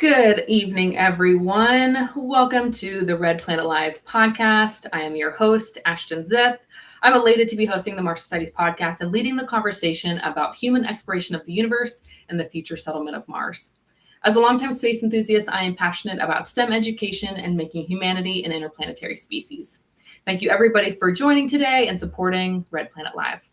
Good evening, everyone. Welcome to the Red Planet Live podcast. I am your host, Ashton Zith. I'm elated to be hosting the Mars Society's podcast and leading the conversation about human exploration of the universe and the future settlement of Mars. As a longtime space enthusiast, I am passionate about STEM education and making humanity an interplanetary species. Thank you, everybody, for joining today and supporting Red Planet Live.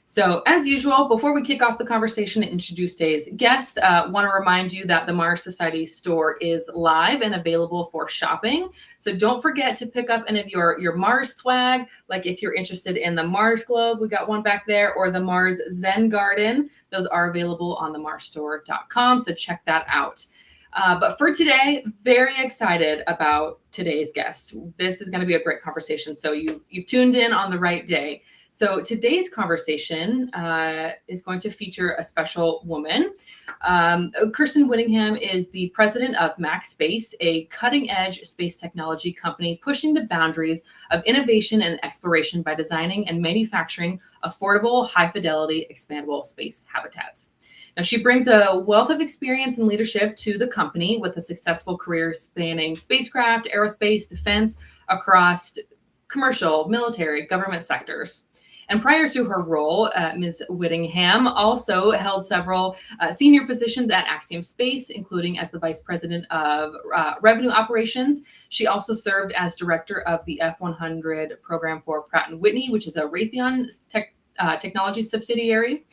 So as usual, before we kick off the conversation and introduce today's guest, want to remind you that the Mars Society store is live and available for shopping. So don't forget to pick up any of your Mars swag, like if you're interested in the Mars Globe, we got one back there, or the Mars Zen Garden. Those are available on the marsstore.com, so check that out. But for today, very excited about today's guest. This is going to be a great conversation, so you've tuned in on the right day. So today's conversation is going to feature a special woman. Kirsten Whittingham is the president of Max Space, a cutting-edge space technology company pushing the boundaries of innovation and exploration by designing and manufacturing affordable, high-fidelity, expandable space habitats. Now, she brings a wealth of experience and leadership to the company with a successful career spanning spacecraft, aerospace, defense across commercial, military, government sectors. And prior to her role, Ms. Whittingham also held several senior positions at Axiom Space, including as the Vice President of Revenue Operations. She also served as Director of the F-100 program for Pratt & Whitney, which is a Raytheon technology subsidiary.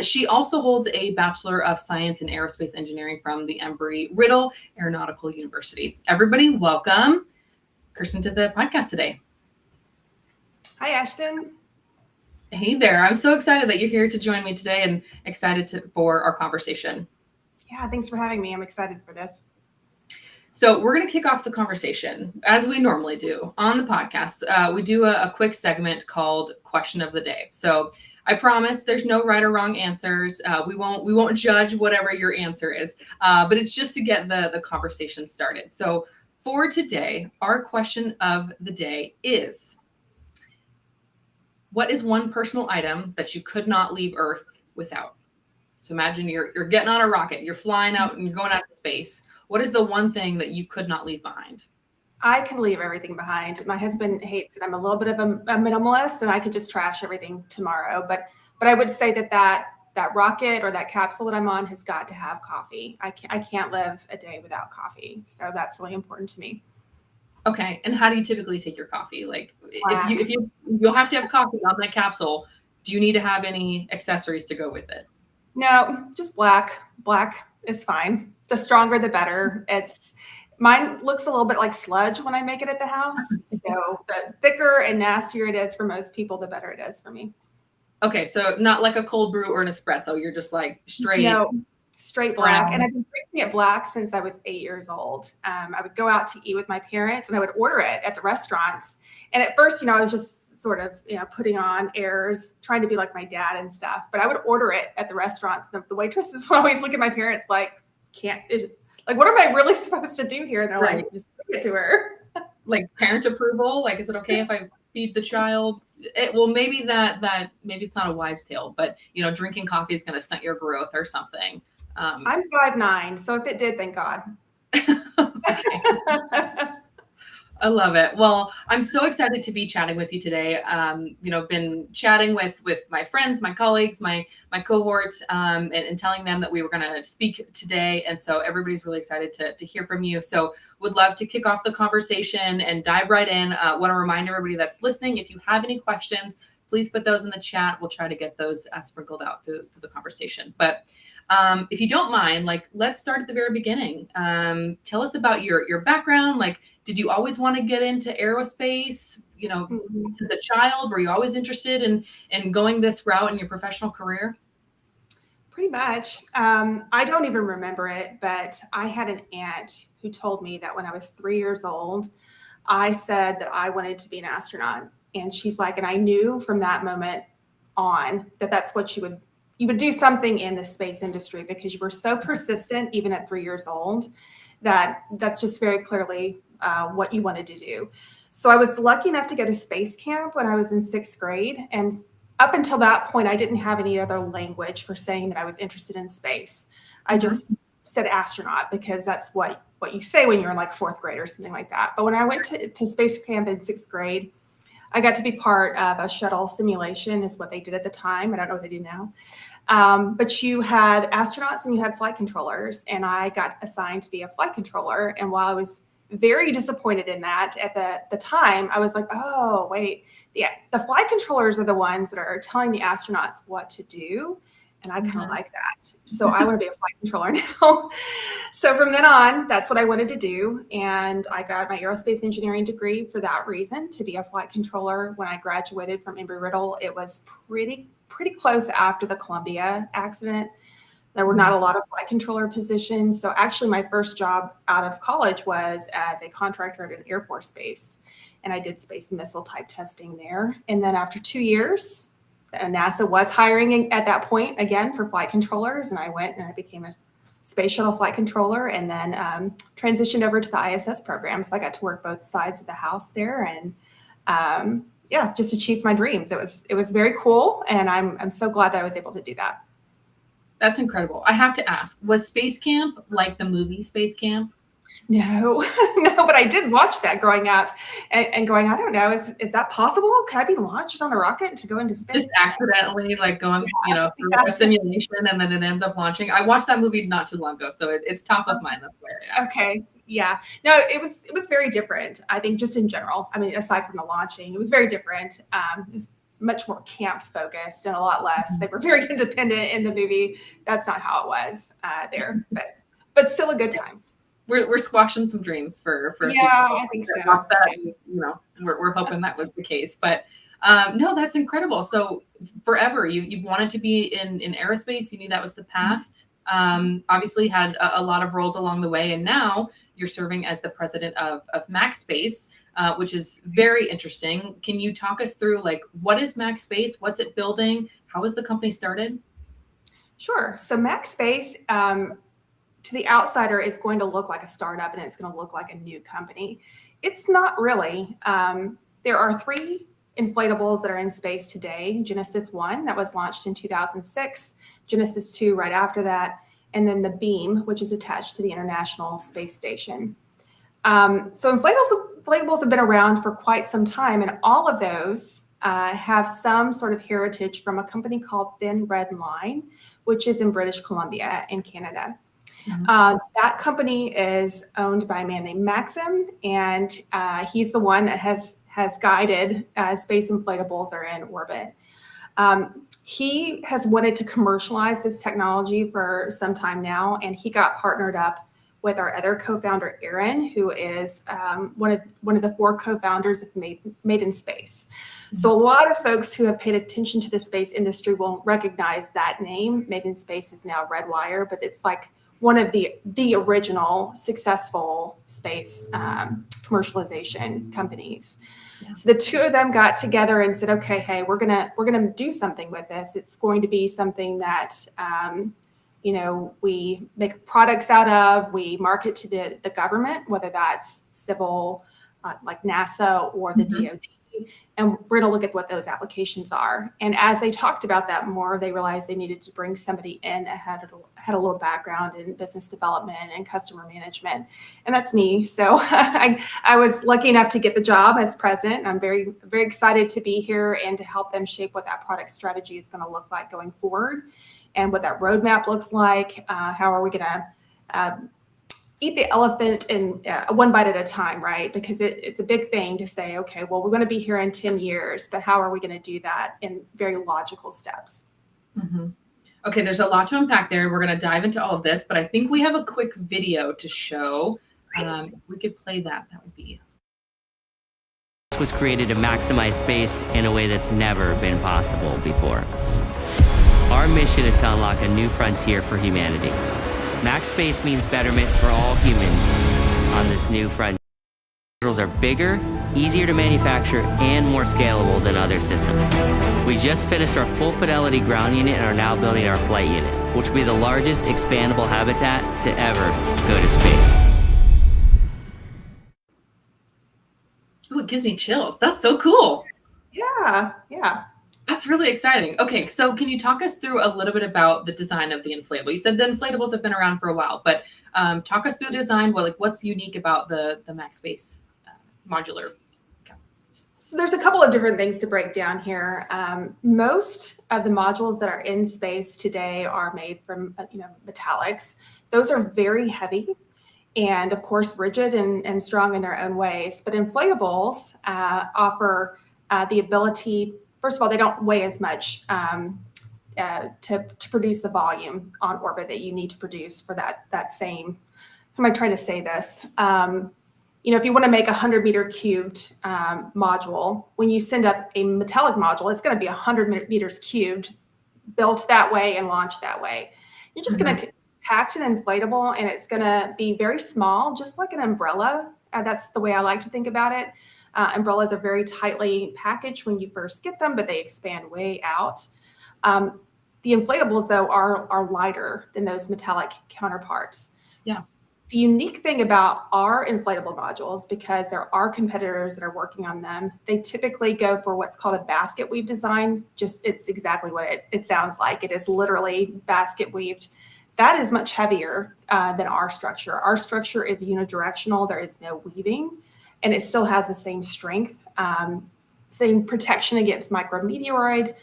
She also holds a Bachelor of Science in Aerospace Engineering from the Embry-Riddle Aeronautical University. Everybody, welcome Kirsten to the podcast today. Hi, Ashton. Hey there. I'm so excited that you're here to join me today and excited for our conversation. Yeah, thanks for having me. I'm excited for this. So we're going to kick off the conversation as we normally do on the podcast. We do a quick segment called Question of the Day. So I promise there's no right or wrong answers. We won't judge whatever your answer is, but it's just to get the conversation started. So for today, our question of the day is: what is one personal item that you could not leave Earth without? So imagine you're getting on a rocket, you're flying out and you're going out to space. What is the one thing that you could not leave behind? I can leave everything behind. My husband hates that I'm a little bit of a minimalist and I could just trash everything tomorrow. But I would say that rocket or that capsule that I'm on has got to have coffee. I can't live a day without coffee. So that's really important to me. Okay. And how do you typically take your coffee? Like if you'll have to have coffee on that capsule, do you need to have any accessories to go with it? No, just black. Black is fine. The stronger, the better. Mine looks a little bit like sludge when I make it at the house. So the thicker and nastier it is for most people, the better it is for me. Okay. So not like a cold brew or an espresso. You're just like straight. No. Straight black. And I've been drinking it black since I was 8 years old. I would go out to eat with my parents and I would order it at the restaurants. And at first, I was just sort of, putting on airs, trying to be like my dad and stuff. But I would order it at the restaurants. The waitresses would always look at my parents like, what am I really supposed to do here? And they're like, just give it to her. Like parent approval? Like, is it okay if I feed the child? Maybe maybe it's not a wives' tale, but drinking coffee is going to stunt your growth or something. I'm 5'9", so if it did, thank God. I love it. Well, I'm so excited to be chatting with you today. Been chatting with my friends, my colleagues, my cohort, and telling them that we were going to speak today. And so everybody's really excited to hear from you. So would love to kick off the conversation and dive right in. Want to remind everybody that's listening, if you have any questions, please put those in the chat. We'll try to get those sprinkled out through the conversation. But if you don't mind, let's start at the very beginning. Tell us about your background. Did you always want to get into aerospace? Since a child, were you always interested in going this route in your professional career? Pretty much. I don't even remember it, but I had an aunt who told me that when I was 3 years old, I said that I wanted to be an astronaut. And she's like, and I knew from that moment on that that's what you would do something in the space industry because you were so persistent, even at 3 years old, that's just very clearly what you wanted to do. So I was lucky enough to go to space camp when I was in 6th grade. And up until that point, I didn't have any other language for saying that I was interested in space. I just said astronaut because that's what you say when you're in like fourth grade or something like that. But when I went to space camp in sixth grade, I got to be part of a shuttle simulation is what they did at the time. I don't know what they do now. But you had astronauts and you had flight controllers, and I got assigned to be a flight controller. And while I was very disappointed in that at the time, I was like, oh, wait, the flight controllers are the ones that are telling the astronauts what to do. And I kind of like that. So I want to be a flight controller now. So from then on, that's what I wanted to do. And I got my aerospace engineering degree for that reason, to be a flight controller. When I graduated from Embry-Riddle, it was pretty close after the Columbia accident. There were not a lot of flight controller positions. So actually my first job out of college was as a contractor at an Air Force base. And I did space and missile type testing there. And then after 2 years, NASA was hiring at that point again for flight controllers. And I went and I became a space shuttle flight controller, and then transitioned over to the ISS program. So I got to work both sides of the house there, and just achieved my dreams. It was very cool. And I'm so glad that I was able to do that. That's incredible. I have to ask, was Space Camp like the movie Space Camp? No, but I did watch that growing up and going, I don't know, is that possible? Can I be launched on a rocket to go into space? Just accidentally like going, through a simulation and then it ends up launching. I watched that movie not too long ago, so it's top of mind. That's why I asked. Okay. Yeah. No, it was very different. I think just in general, I mean, aside from the launching, it was very different. It was much more camp focused and a lot less. They were very independent in the movie. That's not how it was there, but still a good time. We're squashing some dreams for I think so. Watch that, we're hoping that was the case. But no, that's incredible. So forever you wanted to be in aerospace. You knew that was the path. Obviously had a lot of roles along the way, and now you're serving as the president of MaxSpace, which is very interesting. Can you talk us through like what is MaxSpace? What's it building? How was the company started? Sure. So MaxSpace, to the outsider, is going to look like a startup and it's going to look like a new company. It's not really. There are 3 inflatables that are in space today. Genesis 1 that was launched in 2006, Genesis 2 right after that, and then the Beam, which is attached to the International Space Station. So inflatables have been around for quite some time, and all of those have some sort of heritage from a company called Thin Red Line, which is in British Columbia in Canada. That company is owned by a man named Maxim, and he's the one that has guided space inflatables are in orbit. He has wanted to commercialize this technology for some time now, and he got partnered up with our other co-founder, Aaron, who is one of the 4 co-founders of Made in Space. So a lot of folks who have paid attention to the space industry will recognize that name. Made in Space is now Redwire, but it's like one of the original successful space commercialization companies. Yeah. So the 2 of them got together and said, okay, hey, we're gonna do something with this. It's going to be something that we make products out of, we market to the government, whether that's civil, like NASA or the DoD. And we're going to look at what those applications are. And as they talked about that more, they realized they needed to bring somebody in that had a little background in business development and customer management. And that's me. So I was lucky enough to get the job as president. And I'm very, very excited to be here and to help them shape what that product strategy is going to look like going forward and what that roadmap looks like. How are we going to eat the elephant in one bite at a time, right? Because it's a big thing to say, okay, well, we're going to be here in 10 years, but how are we going to do that in very logical steps? Mm-hmm. Okay, there's a lot to unpack there. We're going to dive into all of this, but I think we have a quick video to show. We could play that. That would be. This was created to maximize space in a way that's never been possible before. Our mission is to unlock a new frontier for humanity. MaxSpace means betterment for all humans on this new frontier. Models are bigger, easier to manufacture, and more scalable than other systems. We just finished our full fidelity ground unit and are now building our flight unit, which will be the largest expandable habitat to ever go to space. Oh, it gives me chills. That's so cool. Yeah. That's really exciting. Okay, so can you talk us through a little bit about the design of the inflatable? You said the inflatables have been around for a while, but talk us through the design. Well, like what's unique about the MaxSpace modular? So there's a couple of different things to break down here. Most of the modules that are in space today are made from metallics. Those are very heavy and of course rigid and strong in their own ways. But inflatables offer the ability, first of all, they don't weigh as much to produce the volume on orbit that you need to produce for that same, how am I trying to say this? If you want to make a 100-meter cubed module, when you send up a metallic module, it's going to be 100 meters cubed, built that way and launched that way. You're just going to pack an inflatable, and it's going to be very small, just like an umbrella. That's the way I like to think about it. Umbrellas are very tightly packaged when you first get them, but they expand way out. The inflatables, though, are lighter than those metallic counterparts. Yeah. The unique thing about our inflatable modules, because there are competitors that are working on them, they typically go for what's called a basket weave design. It's exactly what it sounds like. It is literally basket weaved. That is much heavier than our structure. Our structure is unidirectional. There is no weaving, and it still has the same strength, same protection against micrometeoroid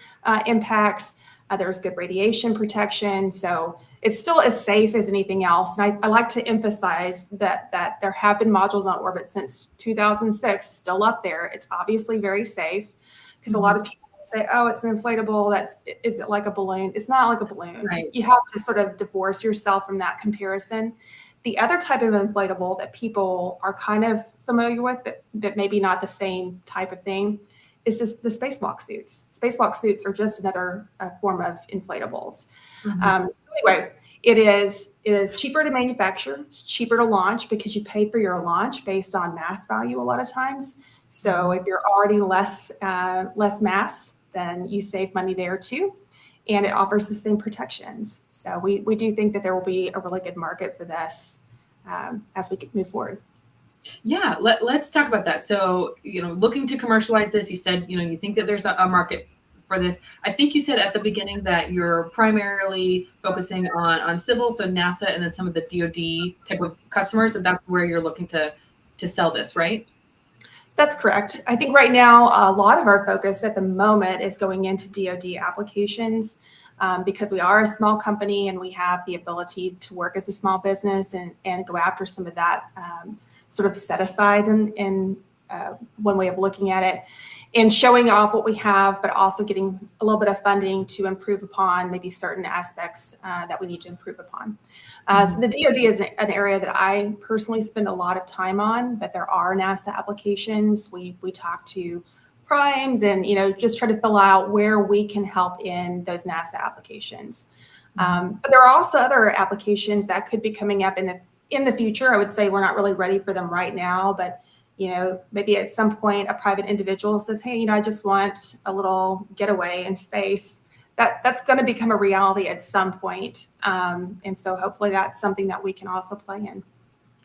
impacts. There's good radiation protection. So it's still as safe as anything else. And I like to emphasize that there have been modules on orbit since 2006, still up there. It's obviously very safe, because a lot of people say, oh, it's an inflatable. Is it like a balloon? It's not like a balloon. Right. You have to sort of divorce yourself from that comparison. The other type of inflatable that people are kind of familiar with, but maybe not the same type of thing, is the spacewalk suits. Spacewalk suits are just another form of inflatables. So anyway, it is cheaper to manufacture. It's cheaper to launch because you pay for your launch based on mass value a lot of times. So if you're already less mass, then you save money there too. And it offers the same protections. So we do think that there will be a really good market for this as we move forward. Yeah, let's talk about that. So, looking to commercialize this, you said, you think that there's a market for this. I think you said at the beginning that you're primarily focusing on civil, so NASA, and then some of the DoD type of customers, and that's where you're looking to sell this, right? That's correct. I think right now, a lot of our focus at the moment is going into DoD applications because we are a small company and we have the ability to work as a small business and go after some of that sort of set aside in one way of looking at it, and showing off what we have, but also getting a little bit of funding to improve upon maybe certain aspects that we need to improve upon. So the DoD is an area that I personally spend a lot of time on, but there are NASA applications. We talk to primes and just try to fill out where we can help in those NASA applications. But there are also other applications that could be coming up in the future. I would say we're not really ready for them right now, but maybe at some point a private individual says, hey, I just want a little getaway in space. That's going to become a reality at some point. And so hopefully that's something that we can also play in.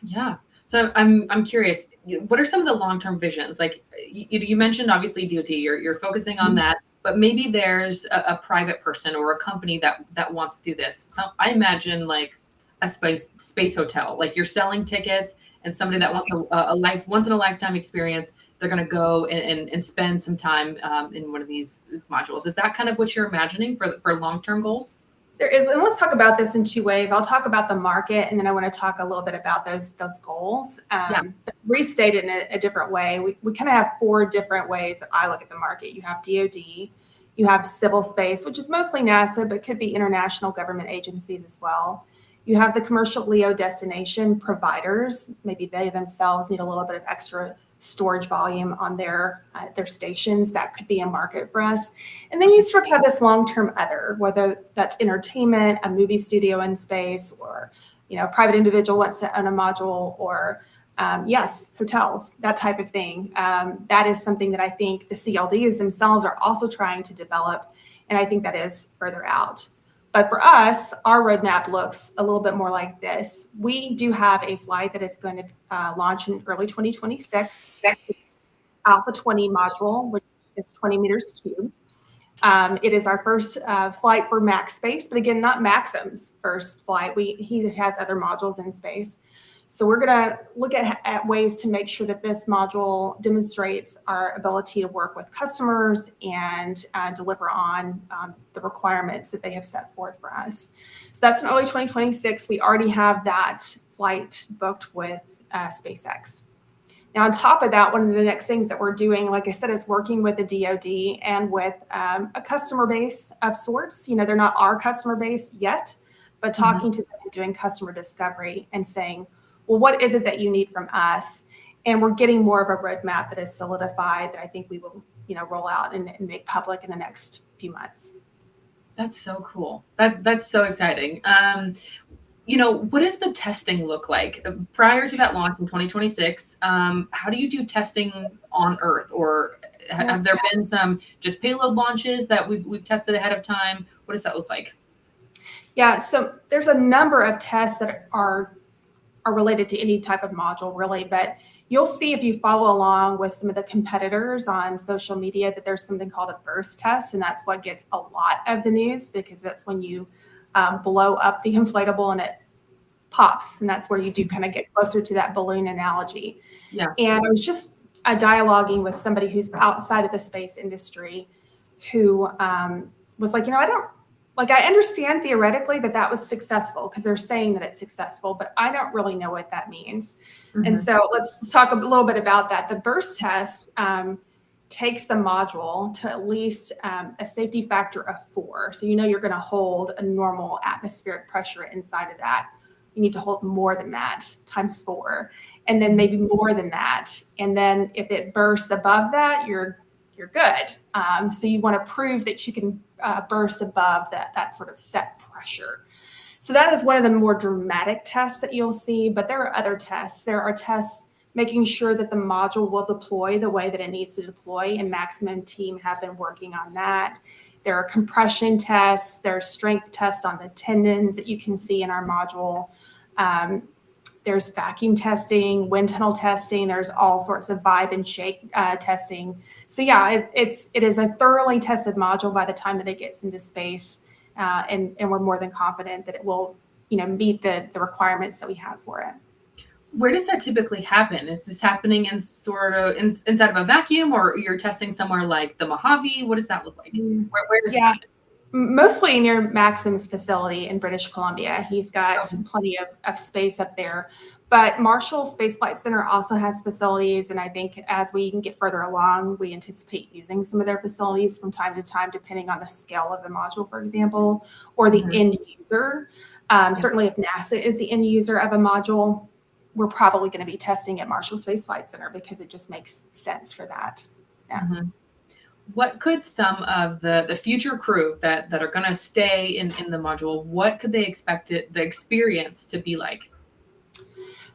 Yeah. So I'm curious, what are some of the long-term visions? Like you mentioned, obviously DoD, you're focusing on that, but maybe there's a private person or a company that wants to do this. So I imagine like a space hotel, like you're selling tickets, and somebody that wants a once in a lifetime experience, they're going to go and spend some time in one of these modules. Is that kind of what you're imagining for long-term goals? There is, and let's talk about this in two ways. I'll talk about the market, and then I want to talk a little bit about those goals. But restate it in a different way. We kind of have four different ways that I look at the market. You have DoD, you have civil space, which is mostly NASA, but could be international government agencies as well. You have the commercial LEO destination providers. Maybe they themselves need a little bit of extra storage volume on their stations. That could be a market for us. And then you sort of have this long-term other, whether that's entertainment, a movie studio in space, or a private individual wants to own a module, or hotels, that type of thing. That is something that I think the CLDs themselves are also trying to develop, and I think that is further out. But for us, our roadmap looks a little bit more like this. We do have a flight that is going to launch in early 2026, Alpha 20 module, which is 20 meters cubed. It is our first flight for Max Space, but again, not Maxim's first flight. He has other modules in space. So we're going to look at ways to make sure that this module demonstrates our ability to work with customers and deliver on the requirements that they have set forth for us. So that's in early 2026. We already have that flight booked with SpaceX. Now, on top of that, one of the next things that we're doing, like I said, is working with the DoD and with a customer base of sorts. You know, they're not our customer base yet, but talking to them and doing customer discovery and saying, well, what is it that you need from us? And we're getting more of a roadmap that is solidified that I think we will, roll out and make public in the next few months. That's so cool. That's so exciting. What does the testing look like prior to that launch in 2026? How do you do testing on Earth, or have there been some just payload launches that we've tested ahead of time? What does that look like? Yeah, so there's a number of tests that are related to any type of module, really, but you'll see if you follow along with some of the competitors on social media that there's something called a burst test, and that's what gets a lot of the news, because that's when you blow up the inflatable and it pops, and that's where you do kind of get closer to that balloon analogy. Yeah. And I was just dialoguing with somebody who's outside of the space industry who was like, I understand theoretically that was successful because they're saying that it's successful, but I don't really know what that means. And so let's talk a little bit about that. The burst test takes the module to at least a safety factor of 4. So you're going to hold a normal atmospheric pressure inside of that. You need to hold more than that times 4, and then maybe more than that. And then if it bursts above that, you're good. So you want to prove that you can burst above that sort of set pressure. So that is one of the more dramatic tests that you'll see, but there are other tests. There are tests making sure that the module will deploy the way that it needs to deploy, and Maximum team have been working on that. There are compression tests. There's strength tests on the tendons that you can see in our module. There's vacuum testing, wind tunnel testing. There's all sorts of vibe and shake testing. So yeah, it is a thoroughly tested module by the time that it gets into space, and we're more than confident that it will, meet the requirements that we have for it. Where does that typically happen? Is this happening in inside of a vacuum, or you're testing somewhere like the Mojave? What does that look like? Where does it happen? Mostly near Maxim's facility in British Columbia. He's got plenty of space up there. But Marshall Space Flight Center also has facilities, and I think as we can get further along, we anticipate using some of their facilities from time to time, depending on the scale of the module, for example, or the end user. Certainly if NASA is the end user of a module, we're probably going to be testing at Marshall Space Flight Center because it just makes sense for that. Yeah. What could some of the future crew that are going to stay in the module, what could they expect the experience to be like?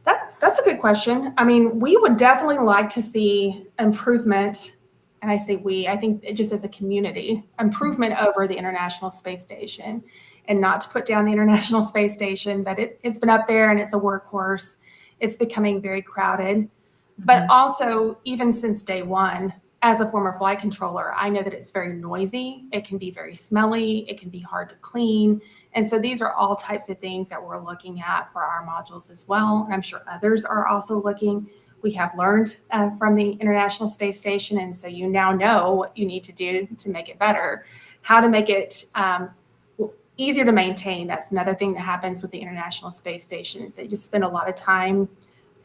That's a good question. I mean, we would definitely like to see improvement, and I say we, I think just as a community, improvement over the International Space Station. And not to put down the International Space Station, but it's been up there and it's a workhorse. It's becoming very crowded. But also, even since day one, as a former flight controller, I know that it's very noisy. It can be very smelly. It can be hard to clean. And so these are all types of things that we're looking at for our modules as well. And I'm sure others are also looking. We have learned from the International Space Station. And so you now know what you need to do to make it better, how to make it easier to maintain. That's another thing that happens with the International Space Station is they just spend a lot of time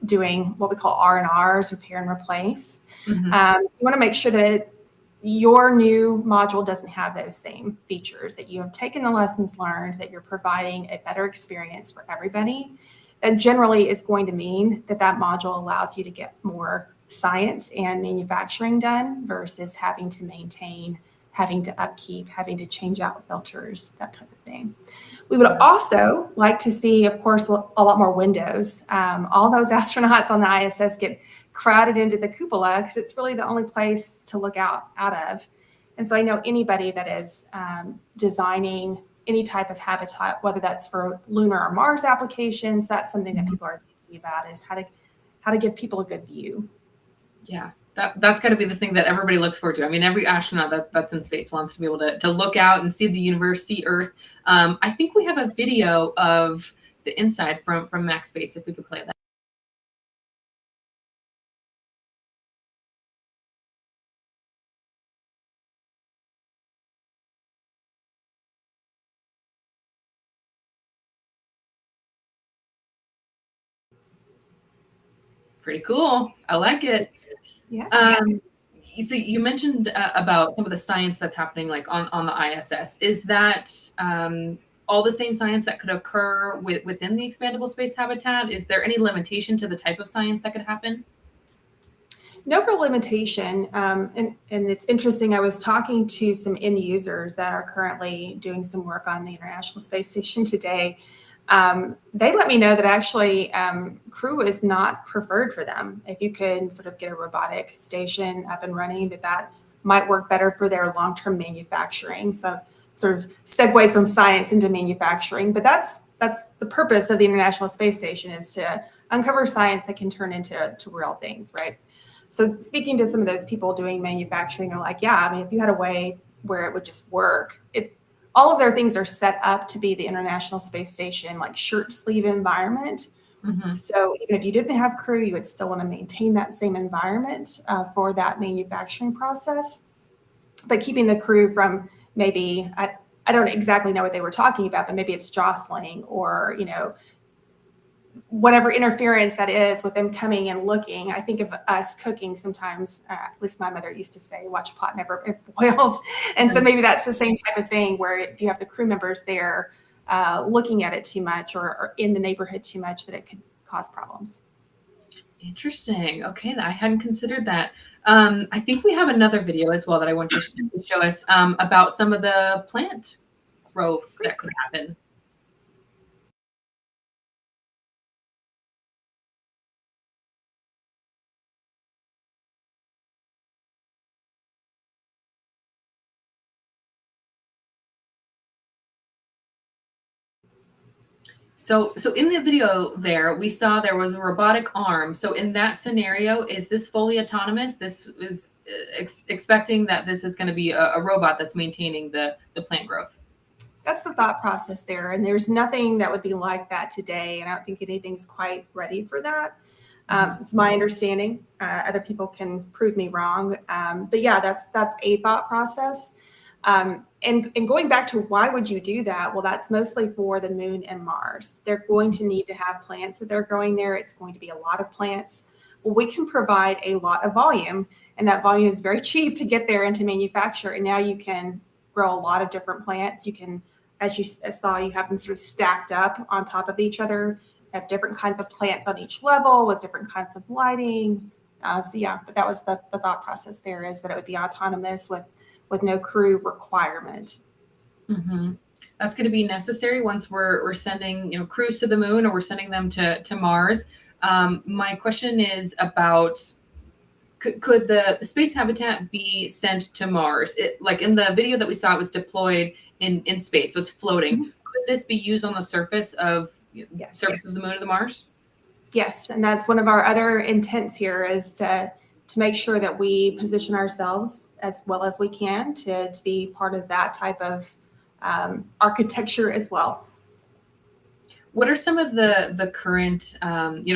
doing what we call R&Rs, repair and replace. So you want to make sure that your new module doesn't have those same features, that you have taken the lessons learned, that you're providing a better experience for everybody. That generally is going to mean that module allows you to get more science and manufacturing done versus having to maintain, having to upkeep, having to change out filters, that type of thing. We would also like to see, of course, a lot more windows. All those astronauts on the ISS get crowded into the cupola because it's really the only place to look out of. And so I know anybody that is designing any type of habitat, whether that's for lunar or Mars applications, that's something that people are thinking about, is how to give people a good view. Yeah. That's got to be the thing that everybody looks forward to. I mean, every astronaut that's in space wants to be able to look out and see the universe, see Earth. I think we have a video of the inside from Max Space, if we could play that. Pretty cool. I like it. Yeah. So you mentioned about some of the science that's happening like on the ISS. Is that all the same science that could occur within the expandable space habitat? Is there any limitation to the type of science that could happen? No real limitation. And it's interesting. I was talking to some end users that are currently doing some work on the International Space Station today. They let me know that actually crew is not preferred for them. If you could sort of get a robotic station up and running, that might work better for their long-term manufacturing. So sort of segued from science into manufacturing, but that's the purpose of the International Space Station, is to uncover science that can turn into real things, right? So speaking to some of those people doing manufacturing, they're like, yeah, I mean, if you had a way where it would just work, all of their things are set up to be the International Space Station, like shirt sleeve environment. Mm-hmm. So even if you didn't have crew, you would still want to maintain that same environment for that manufacturing process. But keeping the crew from maybe, I don't exactly know what they were talking about, but maybe it's jostling or, whatever interference that is with them coming and looking. I think of us cooking sometimes, at least my mother used to say, watch pot never boils. And so maybe that's the same type of thing, where if you have the crew members there looking at it too much or in the neighborhood too much, that it could cause problems. Interesting. Okay, I hadn't considered that. I think we have another video as well that I want to show us about some of the plant growth that could happen. So in the video there, we saw there was a robotic arm. So in that scenario, is this fully autonomous? This is expecting that this is going to be a robot that's maintaining the plant growth. That's the thought process there. And there's nothing that would be like that today. And I don't think anything's quite ready for that. It's my understanding. Other people can prove me wrong. But yeah, that's a thought process. And going back to why would you do that? Well, that's mostly for the moon and Mars. They're going to need to have plants that they're growing there. It's going to be a lot of plants. Well, we can provide a lot of volume, and that volume is very cheap to get there and to manufacture. And now you can grow a lot of different plants. You can, as you saw, you have them sort of stacked up on top of each other, have different kinds of plants on each level with different kinds of lighting. So yeah, but that was the thought process there, is that it would be autonomous with no crew requirement. Mm-hmm. That's going to be necessary once we're sending crews to the moon, or we're sending them to Mars. My question is about, could the space habitat be sent to Mars? Like in the video that we saw, it was deployed in space, so it's floating. Mm-hmm. Could this be used on the surface of of the moon or the Mars? Yes, and that's one of our other intents here, is to make sure that we position ourselves as well as we can to be part of that type of architecture as well. What are some of the current,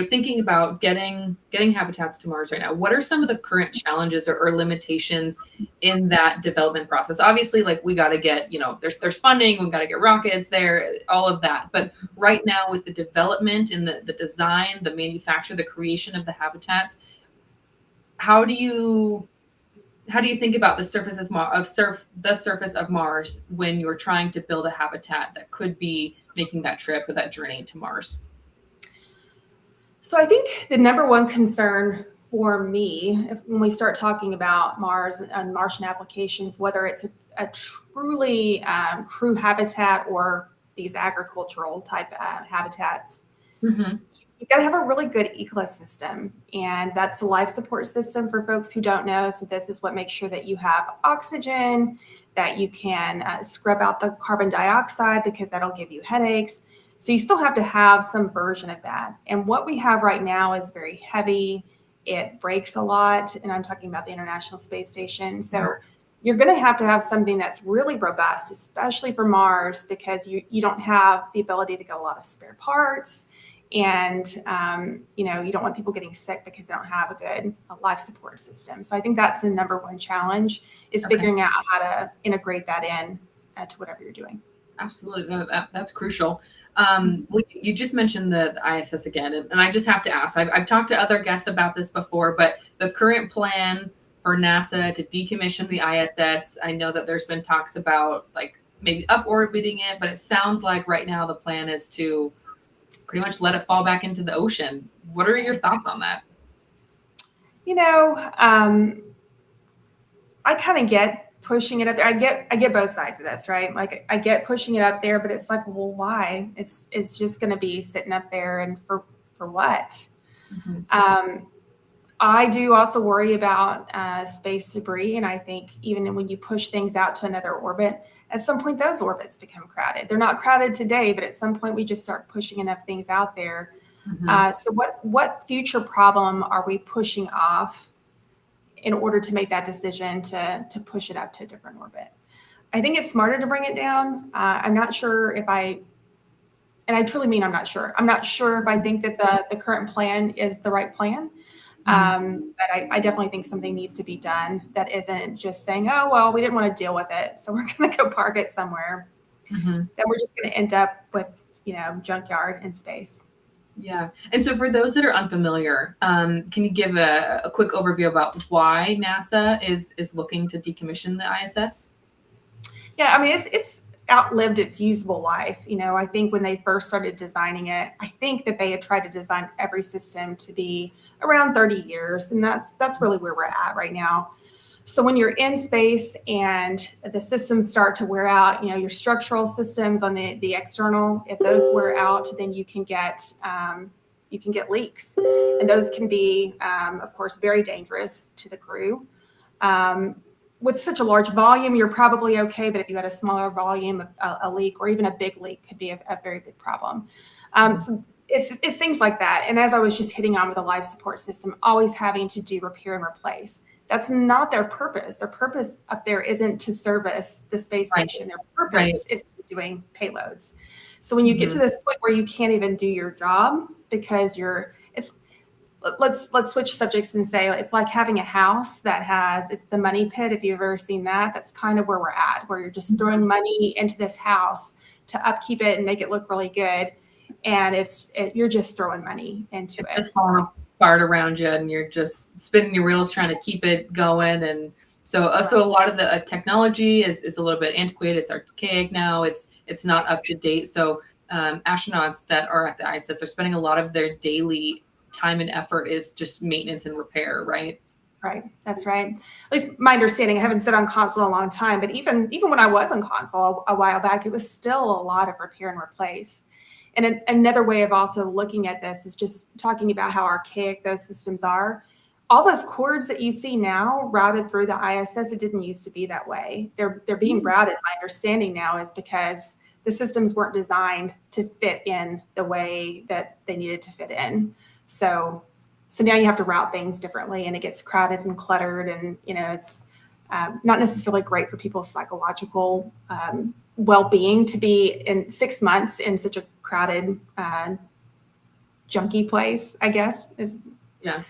thinking about getting habitats to Mars right now, what are some of the current challenges or limitations in that development process? Obviously, like, we got to get, there's funding, we got to get rockets there, all of that. But right now, with the development and the design, the manufacture, the creation of the habitats, how do you think about the surface of Mars when you're trying to build a habitat that could be making that trip or that journey to Mars? So I think the number one concern for me, when we start talking about Mars and Martian applications, whether it's a truly crew habitat or these agricultural type habitats, mm-hmm. You've got to have a really good ecosystem, and that's a life support system for folks who don't know. So this is what makes sure that you have oxygen, that you can scrub out the carbon dioxide, because that'll give you headaches. So you still have to have some version of that. And what we have right now is very heavy It breaks a lot, and I'm talking about the International Space Station. So you're going to have something that's really robust, especially for Mars, because you don't have the ability to get a lot of spare parts. And, you don't want people getting sick because they don't have a good life support system. So I think that's the number one challenge is figuring out how to integrate that in to whatever you're doing. Absolutely. That's crucial. You just mentioned the ISS again, and I just have to ask, I've talked to other guests about this before, but the current plan for NASA to decommission the ISS, I know that there's been talks about like maybe up orbiting it, but it sounds like right now the plan is to pretty much let it fall back into the ocean. What are your thoughts on that? I kind of get pushing it up there. I get both sides of this, right? Like I get pushing it up there, but it's like, well, why? It's just going to be sitting up there, and for what? Mm-hmm. I do also worry about space debris, and I think even when you push things out to another orbit, at some point those orbits become crowded. They're not crowded today, but at some point we just start pushing enough things out there. Mm-hmm. So what future problem are we pushing off in order to make that decision to push it up to a different orbit? I think it's smarter to bring it down. I'm not sure if and I truly mean I'm not sure. I'm not sure if I think that the current plan is the right plan. But I definitely think something needs to be done that isn't just saying, oh, well, we didn't want to deal with it, so we're going to go park it somewhere. Mm-hmm. Then we're just going to end up with, junkyard in space. Yeah. And so for those that are unfamiliar, can you give a quick overview about why NASA is looking to decommission the ISS? Yeah, I mean, it's outlived its usable life. I think when they first started designing it, I think that they had tried to design every system to be around 30 years. And that's really where we're at right now. So when you're in space and the systems start to wear out, your structural systems on the external, if those wear out, then you can get leaks. And those can be, of course, very dangerous to the crew. With such a large volume, you're probably okay. But if you had a smaller volume, a leak or even a big leak could be a very big problem. So it's things like that. And as I was just hitting on with the life support system, always having to do repair and replace. That's not their purpose. Their purpose up there isn't to service the space station. Their purpose is to doing payloads. So when you get to this point where you can't even do your job because let's switch subjects and say it's like having a house it's the money pit. If you've ever seen that, that's kind of where we're at, where you're just throwing money into this house to upkeep it and make it look really good. And you're just throwing money into it. It's falling apart around you, and you're just spinning your wheels trying to keep it going. And so a lot of the technology is a little bit antiquated. It's archaic now. It's not up to date. So astronauts that are at the ISS are spending a lot of their daily time and effort is just maintenance and repair, right? Right. That's right. At least my understanding, I haven't sat on console in a long time, but even when I was on console a while back, it was still a lot of repair and replace. And another way of also looking at this is just talking about how archaic those systems are. All those cords that you see now routed through the ISS, it didn't used to be that way. They're being routed. My understanding now is because the systems weren't designed to fit in the way that they needed to fit in. So now you have to route things differently, and it gets crowded and cluttered, and it's not necessarily great for people's psychological well-being to be in 6 months in such a crowded, junky place, I guess. Yeah.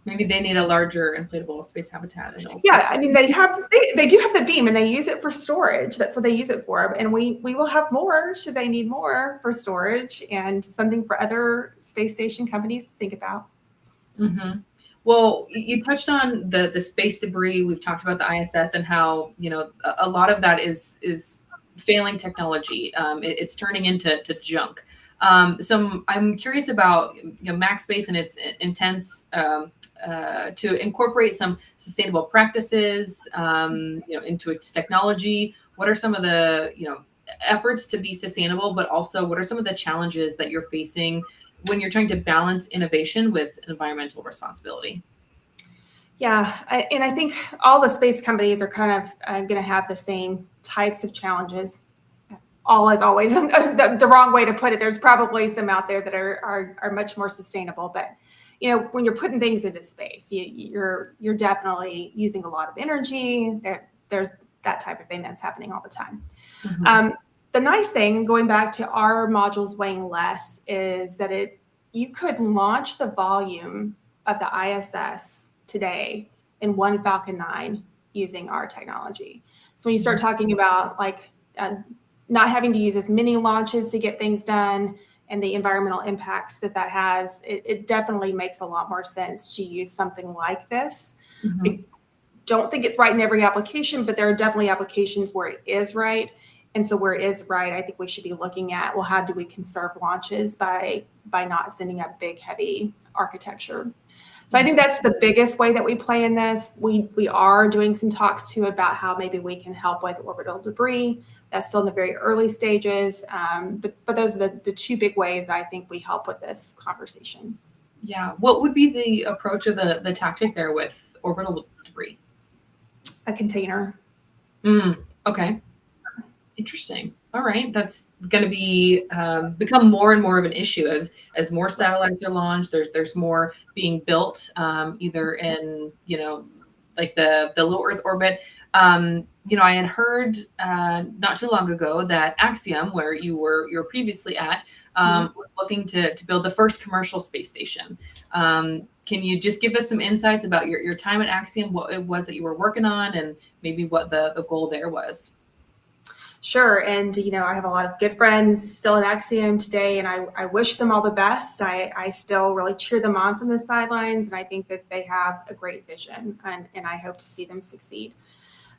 Maybe they need a larger inflatable space habitat. Yeah, I mean, they do have the beam, and they use it for storage. That's what they use it for. And we will have more should they need more for storage, and something for other space station companies to think about. Mm-hmm. Well, you touched on the space debris. We've talked about the ISS and how a lot of that is failing technology. It's turning into junk. So I'm curious about Max Space and its intents to incorporate some sustainable practices into its technology. What are some of the efforts to be sustainable, but also what are some of the challenges that you're facing when you're trying to balance innovation with environmental responsibility? Yeah, I think all the space companies are kind of going to have the same types of challenges. All is always the wrong way to put it. There's probably some out there that are much more sustainable, but when you're putting things into space, you're definitely using a lot of energy. There's that type of thing that's happening all the time. The nice thing, going back to our modules weighing less, is that you could launch the volume of the ISS today in one Falcon 9 using our technology. So when you start talking about not having to use as many launches to get things done and the environmental impacts that has, it definitely makes a lot more sense to use something like this. I don't think it's right in every application, but there are definitely applications where it is right. And so where it is right, I think we should be looking at, well, how do we conserve launches by not sending up big, heavy architecture? So I think that's the biggest way that we play in this. We are doing some talks too about how maybe we can help with orbital debris. That's still in the very early stages. But those are the two big ways I think we help with this conversation. Yeah. What would be the approach of the tactic there with orbital debris? A container. Okay. Interesting. All right. That's going to be become more and more of an issue as more satellites are launched. There's more being built, either in, like the low Earth orbit. I had heard not too long ago that Axiom, where you were previously at, was looking to build the first commercial space station. Can you just give us some insights about your time at Axiom, what it was that you were working on, and maybe what the goal there was? Sure. And, I have a lot of good friends still at Axiom today, and I wish them all the best. I still really cheer them on from the sidelines, and I think that they have a great vision, and I hope to see them succeed.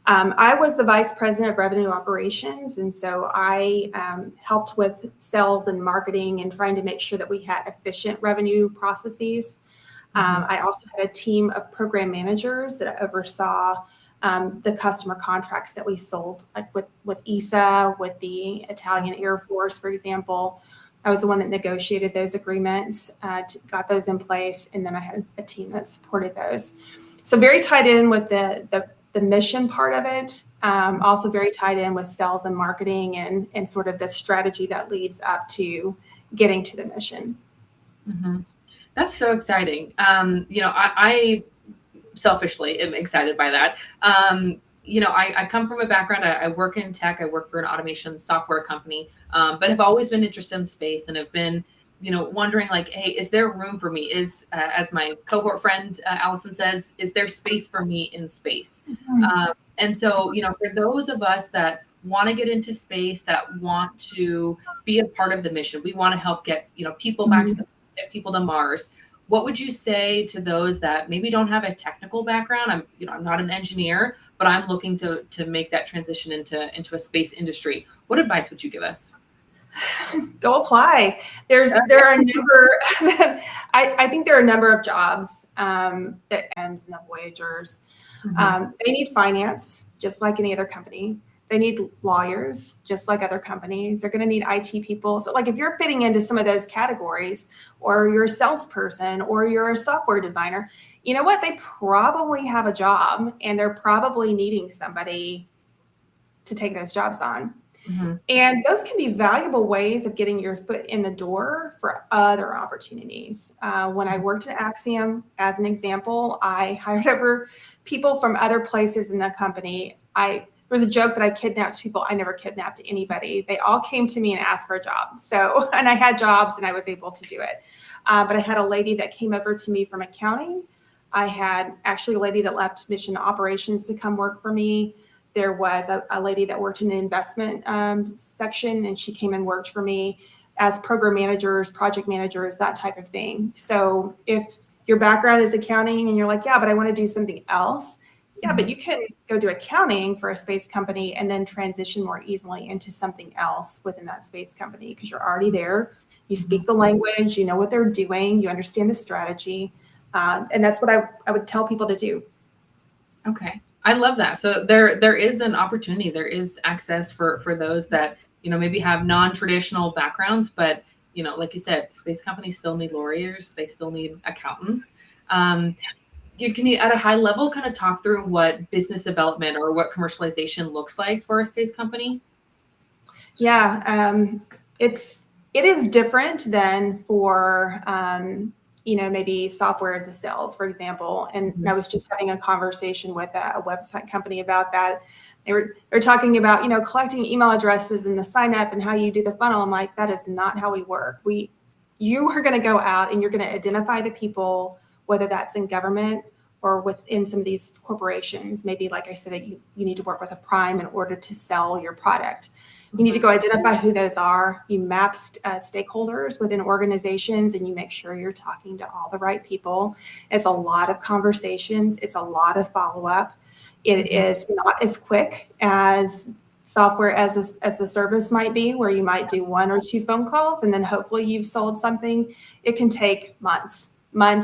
I was the vice president of revenue operations, and so I helped with sales and marketing and trying to make sure that we had efficient revenue processes. I also had a team of program managers that oversaw the customer contracts that we sold, like with ESA, with the Italian Air Force, for example. I was the one that negotiated those agreements, got those in place, and then I had a team that supported those. So very tied in with the mission part of it, also very tied in with sales and marketing and sort of the strategy that leads up to getting to the mission. That's so exciting. I selfishly am excited by that. I come from a background, I work in tech, I work for an automation software company, but have always been interested in space and have been, wondering like, hey, is there room for me? As my cohort friend, Allison says, is there space for me in space? And so, for those of us that want to get into space, that want to be a part of the mission, we want to help get, people back to get people to Mars. What would you say to those that maybe don't have a technical background? I'm not an engineer, but I'm looking to make that transition into a space industry. What advice would you give us? Go apply. There are a number. I think there are a number of jobs that ends in the Voyagers. They need finance, just like any other company. They need lawyers, just like other companies. They're going to need IT people. So like if you're fitting into some of those categories, or you're a salesperson, or you're a software designer, you know what? They probably have a job, and they're probably needing somebody to take those jobs on. And those can be valuable ways of getting your foot in the door for other opportunities. When I worked at Axiom, as an example, I hired over people from other places in the company. There was a joke that I kidnapped people. I never kidnapped anybody. They all came to me and asked for a job. And I had jobs and I was able to do it. But I had a lady that came over to me from accounting. I had actually a lady that left mission operations to come work for me. There was a lady that worked in the investment section, and she came and worked for me as program managers, project managers, that type of thing. So if your background is accounting and you're like, yeah, but I want to do something else. Yeah, but you can go do accounting for a space company and then transition more easily into something else within that space company because you're already there. You speak the language, you know what they're doing, you understand the strategy. And that's what I would tell people to do. Okay. I love that. So there is an opportunity. There is access for those that, maybe have non-traditional backgrounds, but, like you said, space companies still need lawyers. They still need accountants. Can you, at a high level, kind of talk through what business development or what commercialization looks like for a space company? Yeah, it is different than for maybe software as a sales, for example. And I was just having a conversation with a website company about that. They're talking about, collecting email addresses and the sign up and how you do the funnel. I'm like, that is not how we work. You are going to go out and you're going to identify the people, whether that's in government or within some of these corporations. Maybe, like I said, you need to work with a prime in order to sell your product. You need to go identify who those are. You map stakeholders within organizations, and you make sure you're talking to all the right people. It's a lot of conversations. It's a lot of follow-up. It is not as quick as software as a service might be, where you might do 1 or 2 phone calls, and then hopefully you've sold something. It can take months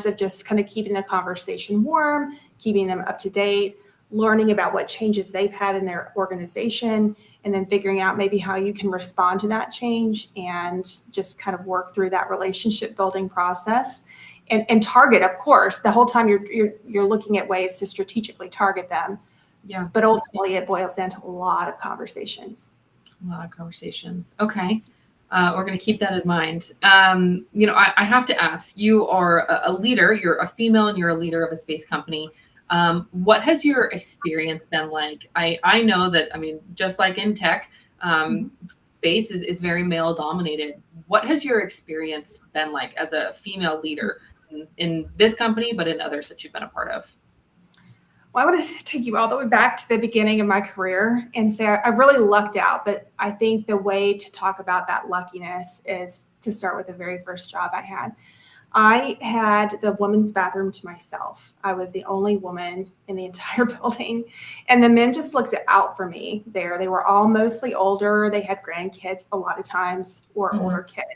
of just kind of keeping the conversation warm, keeping them up to date, learning about what changes they've had in their organization, and then figuring out maybe how you can respond to that change and just kind of work through that relationship building process and target, of course, the whole time you're looking at ways to strategically target them. Yeah. But ultimately it boils down to a lot of conversations. Okay. We're going to keep that in mind. I have to ask, you are a leader, you're a female and you're a leader of a space company. What has your experience been like? I know that, just like in tech, space is very male dominated. What has your experience been like as a female leader in this company, but in others that you've been a part of? Well, I want to take you all the way back to the beginning of my career and say I really lucked out, but I think the way to talk about that luckiness is to start with the very first job I had. I had the women's bathroom to myself. I was the only woman in the entire building, and the men just looked out for me there. They were all mostly older. They had grandkids a lot of times, or older kids.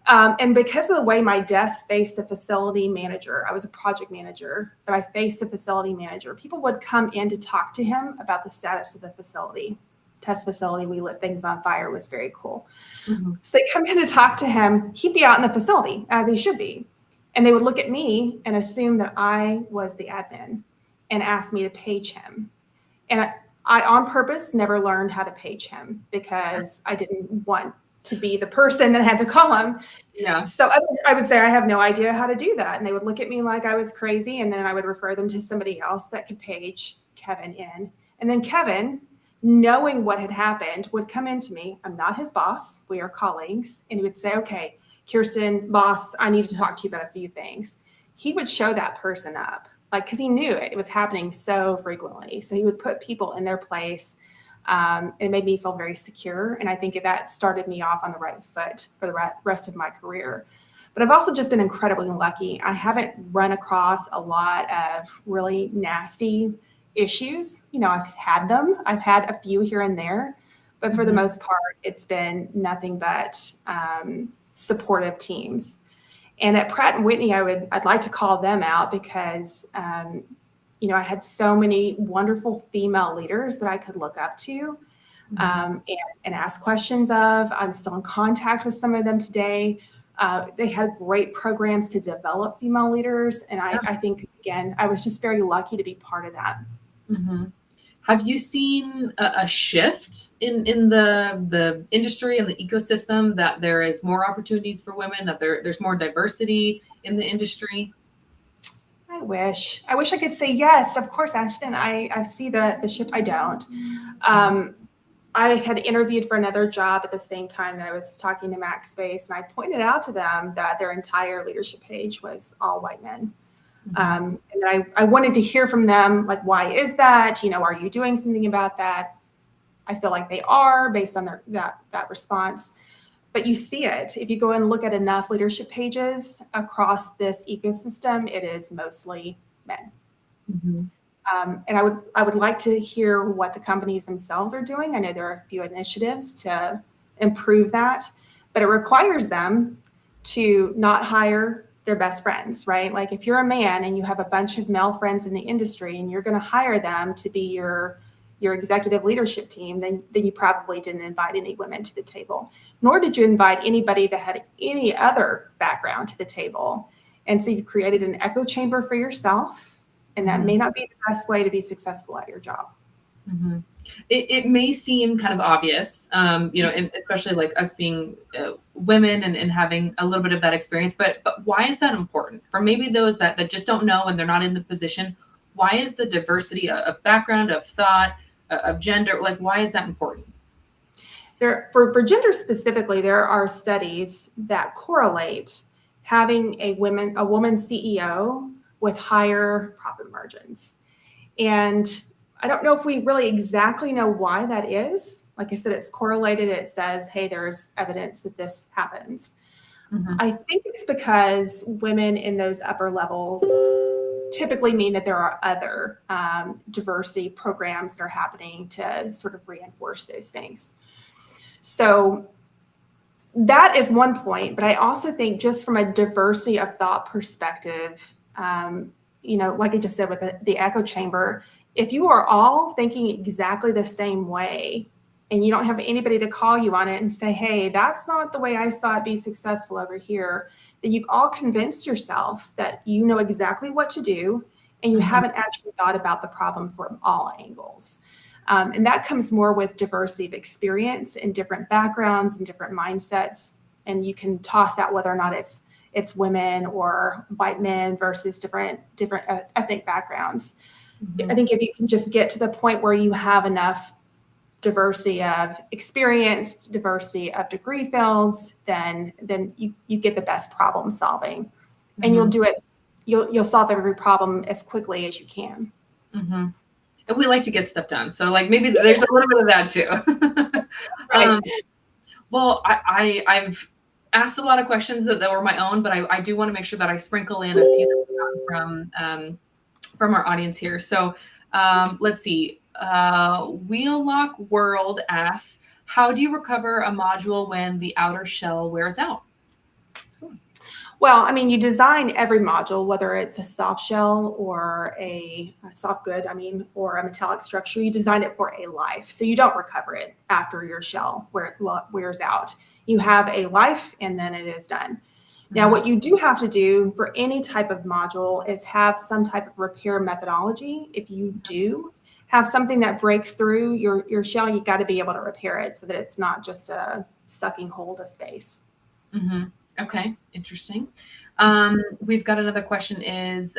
And because of the way my desk faced the facility manager, I was a project manager, but I faced the facility manager. People would come in to talk to him about the status of the facility. Test facility, we lit things on fire. It was very cool. So they come in to talk to him. He'd be out in the facility, as he should be. And they would look at me and assume that I was the admin and ask me to page him. And I on purpose never learned how to page him because I didn't want to be the person that had to call him. Yeah. So I would say I have no idea how to do that. And they would look at me like I was crazy. And then I would refer them to somebody else that could page Kevin in. And then Kevin, knowing what had happened, would come into me. I'm not his boss. We are colleagues. And he would say, okay, Kirsten, boss, I need to talk to you about a few things. He would show that person up, because he knew it was happening so frequently. So he would put people in their place. It made me feel very secure. And I think that started me off on the right foot for the rest of my career. But I've also just been incredibly lucky. I haven't run across a lot of really nasty issues. I've had them. I've had a few here and there, but for the most part, it's been nothing but supportive teams. And at Pratt & Whitney, I'd like to call them out because I had so many wonderful female leaders that I could look up to and ask questions of. I'm still in contact with some of them today. They had great programs to develop female leaders. And I think, again, I was just very lucky to be part of that. Have you seen a shift in the industry and the ecosystem, that there is more opportunities for women, that there's more diversity in the industry? I wish I could say yes. Of course, Ashton, I see the shift. I don't. I had interviewed for another job at the same time that I was talking to MaxSpace, and I pointed out to them that their entire leadership page was all white men. And I wanted to hear from them, why is that? Are you doing something about that? I feel like they are, based on that response. But you see it. If you go and look at enough leadership pages across this ecosystem, it is mostly men. And I would like to hear what the companies themselves are doing. I know there are a few initiatives to improve that, but it requires them to not hire their best friends, right? If you're a man and you have a bunch of male friends in the industry and you're going to hire them to be your executive leadership team, then you probably didn't invite any women to the table, nor did you invite anybody that had any other background to the table. And so you've created an echo chamber for yourself, and that may not be the best way to be successful at your job. It may seem kind of obvious, and especially us being women and having a little bit of that experience. But why is that important for maybe those that just don't know and they're not in the position? Why is the diversity of background, of thought, of gender, like why is that important? For gender specifically, there are studies that correlate having a woman CEO with higher profit margins. And I don't know if we really exactly know why that is. Like I said, it's correlated. It says, hey, there's evidence that this happens. Mm-hmm. I think it's because women in those upper levels typically mean that there are other diversity programs that are happening to sort of reinforce those things. So that is one point, but I also think just from a diversity of thought perspective, like I just said with the echo chamber, if you are all thinking exactly the same way and you don't have anybody to call you on it and say, hey, that's not the way I saw it be successful over here, then you've all convinced yourself that you know exactly what to do and you haven't actually thought about the problem from all angles. And that comes more with diversity of experience and different backgrounds and different mindsets. And you can toss out whether or not it's women or white men versus different ethnic backgrounds. I think if you can just get to the point where you have enough diversity of experience, diversity of degree fields, then you get the best problem solving. And you'll do it. You'll solve every problem as quickly as you can. Mm-hmm. And we like to get stuff done. So like maybe there's a little bit of that too. Right. Well, I've asked a lot of questions that were my own, but I do want to make sure that I sprinkle in a few that we got from our audience here. So let's see. Wheellock World asks, how do you recover a module when the outer shell wears out? Well, I mean, you design every module, whether it's a soft shell or a soft good, or a metallic structure, you design it for a life. So you don't recover it after your shell wears out. You have a life and then it is done. Now, what you do have to do for any type of module is have some type of repair methodology. If you do have something that breaks through your shell, you got to be able to repair it so that it's not just a sucking hold of space. Mm-hmm. Okay, interesting. We've got another question is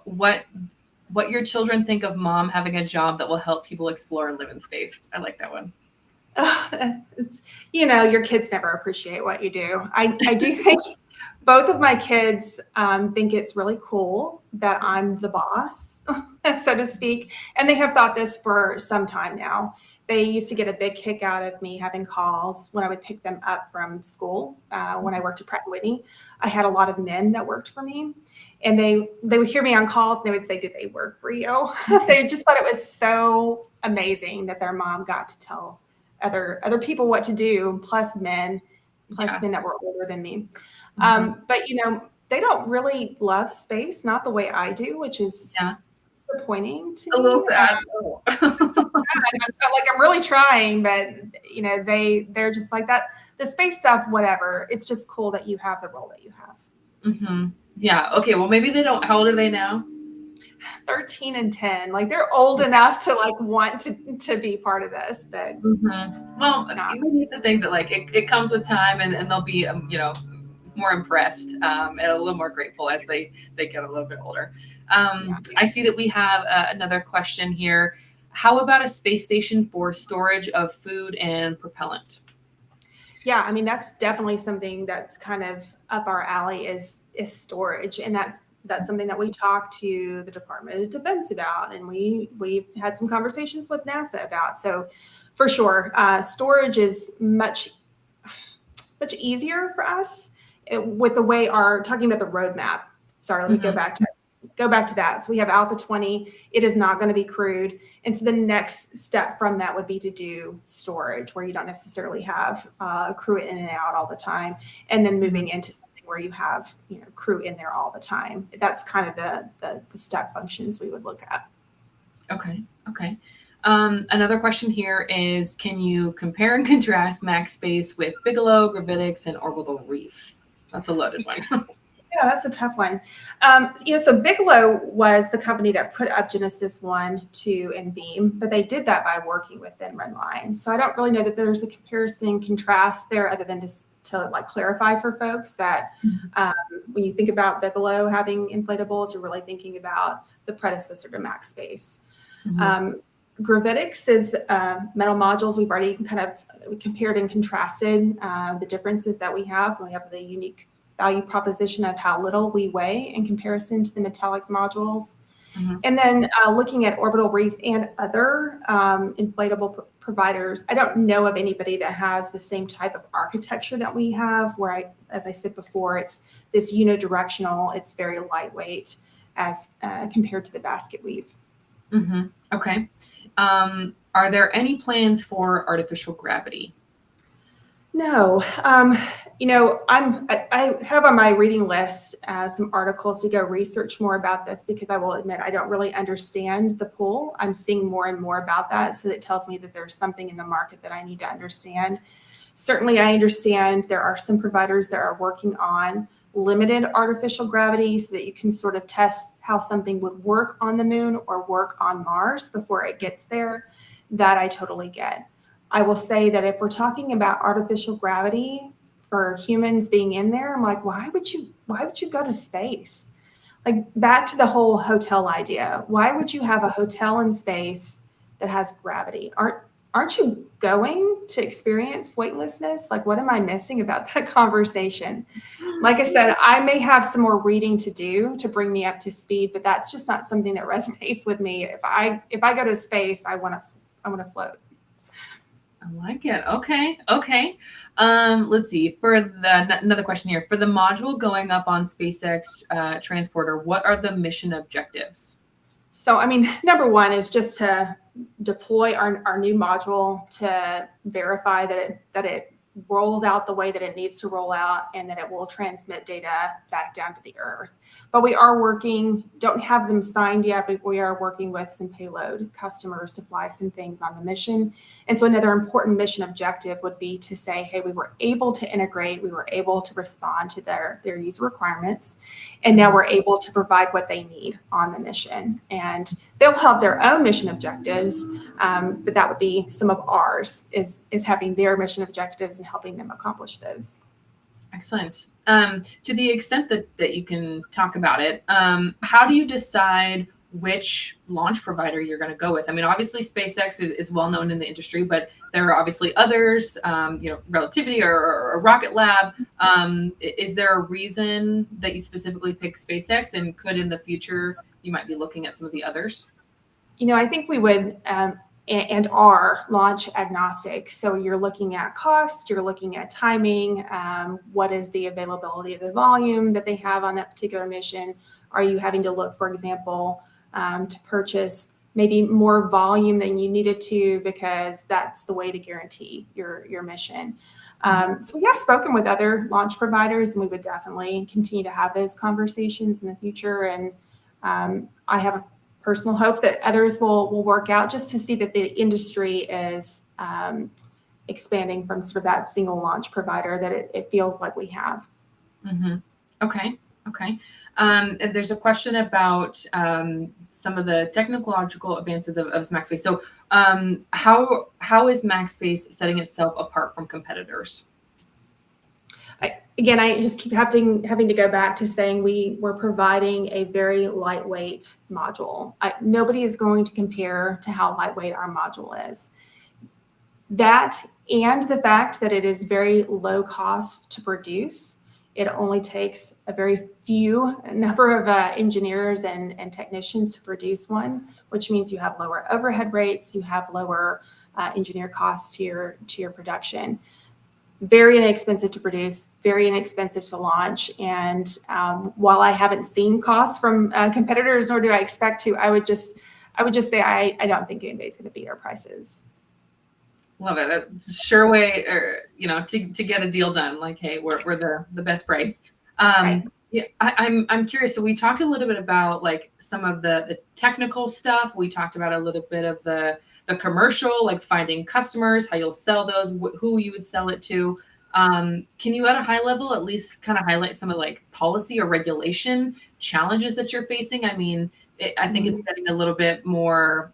what your children think of mom having a job that will help people explore and live in space. I like that one. Your kids never appreciate what you do. I do think both of my kids think it's really cool that I'm the boss, so to speak. And they have thought this for some time now. They used to get a big kick out of me having calls when I would pick them up from school. When I worked at Pratt & Whitney, I had a lot of men that worked for me. And they would hear me on calls and they would say, do they work for you? They just thought it was so amazing that their mom got to tell other people what to do, plus men that were older than me. But, they don't really love space, not the way I do, which is disappointing to me. A little sad. I'm really trying, but they're just like that. The space stuff, whatever. It's just cool that you have the role that you have. Mm-hmm. Yeah. Okay. Well, maybe they don't. How old are they now? 13 and 10. Like they're old enough to want to be part of this. But well, you need to think that it comes with time, and they'll be more impressed and a little more grateful as they get a little bit older. I see that we have another question here. How about a space station for storage of food and propellant? Yeah, that's definitely something that's kind of up our alley is storage. And that's something that we talk to the Department of Defense about. And we've had some conversations with NASA about. So for sure, storage is much easier for us with the way talking about the roadmap. Sorry, let me go back to that. So we have Alpha 20. It is not going to be crewed. And so the next step from that would be to do storage where you don't necessarily have crew in and out all the time. And then moving into something where you have crew in there all the time. That's kind of the step functions we would look at. Okay. Another question here is, can you compare and contrast Max Space with Bigelow, Gravitics, and Orbital Reef? That's a loaded one. Yeah, that's a tough one. So Bigelow was the company that put up Genesis 1, 2, and Beam, but they did that by working with Redline. So I don't really know that there's a comparison and contrast there, other than just to like clarify for folks that when you think about Bigelow having inflatables, you're really thinking about the predecessor to MaxSpace. Gravitics is metal modules. We've already kind of compared and contrasted the differences that we have. We have the unique value proposition of how little we weigh in comparison to the metallic modules. And then looking at Orbital Reef and other inflatable providers, I don't know of anybody that has the same type of architecture that we have, where as I said before, it's this unidirectional, it's very lightweight as compared to the basket weave. Okay. Are there any plans for artificial gravity? No. I have on my reading list some articles to go research more about this, because I will admit I don't really understand the pull. I'm seeing more and more about that. So it tells me that there's something in the market that I need to understand. Certainly, I understand there are some providers that are working on limited artificial gravity so that you can sort of test how something would work on the moon or work on Mars before it gets there. That I totally get. I will say that if we're talking about artificial gravity for humans being in there, I'm like, why would you go to space? Like, back to the whole hotel idea. Why would you have a hotel in space that has gravity? Aren't you going to experience weightlessness? Like, what am I missing about that conversation? Like I said, I may have some more reading to do to bring me up to speed, but that's just not something that resonates with me. If I go to space, I want to float. I like it. Okay. Let's see. For another question here. For the module going up on SpaceX transporter, what are the mission objectives? So, number one is just to deploy our new module to verify that it rolls out the way that it needs to roll out, and that it will transmit data back down to the Earth. But we are don't have them signed yet, but we are working with some payload customers to fly some things on the mission. And so another important mission objective would be to say, hey, we were able to integrate, we were able to respond to their user requirements, and now we're able to provide what they need on the mission. And they'll have their own mission objectives, but that would be some of ours, is having their mission objectives and helping them accomplish those. Excellent. To the extent that you can talk about it, how do you decide which launch provider you're going to go with? Obviously SpaceX is well known in the industry, but there are obviously others, Relativity or Rocket Lab. Is there a reason that you specifically pick SpaceX, and could in the future you might be looking at some of the others? I think we would and are launch agnostic. So you're looking at cost, you're looking at timing, what is the availability of the volume that they have on that particular mission? Are you having to look, for example, to purchase maybe more volume than you needed to, because that's the way to guarantee your mission? So we have spoken with other launch providers, and we would definitely continue to have those conversations in the future. And I have a personal hope that others will work out, just to see that the industry is expanding from sort of that single launch provider that it feels like we have. Okay. And there's a question about some of the technological advances of MaxSpace. So how is MaxSpace setting itself apart from competitors? I just keep having to go back to saying we're providing a very lightweight module. Nobody is going to compare to how lightweight our module is. That, and the fact that it is very low cost to produce. It only takes a very few number of engineers and technicians to produce one, which means you have lower overhead rates, you have lower engineer costs to your production. Very inexpensive to produce, very inexpensive to launch. And while I haven't seen costs from competitors, nor do I expect to, I would just say I don't think anybody's going to beat our prices. Love it. That's a sure way, to get a deal done. Like, hey, we're the best price. Right. Yeah, I'm curious. So we talked a little bit about like some of the technical stuff. We talked about a little bit of the commercial, like finding customers, how you'll sell those, who you would sell it to. Can you at a high level at least kind of highlight some of like policy or regulation challenges that you're facing? I mean, I think it's getting a little bit more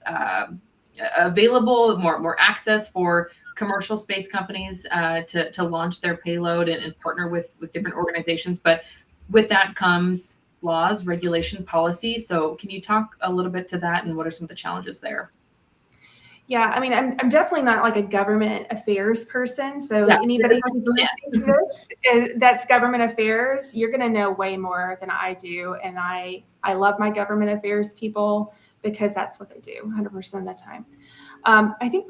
available, more access for commercial space companies to launch their payload and partner with different organizations. But with that comes laws, regulation, policy. So can you talk a little bit to that and what are some of the challenges there? Yeah, I mean, I'm definitely not like a government affairs person. So anybody who's listening to this that's government affairs, you're going to know way more than I do. And I love my government affairs people because that's what they do 100% of the time. I think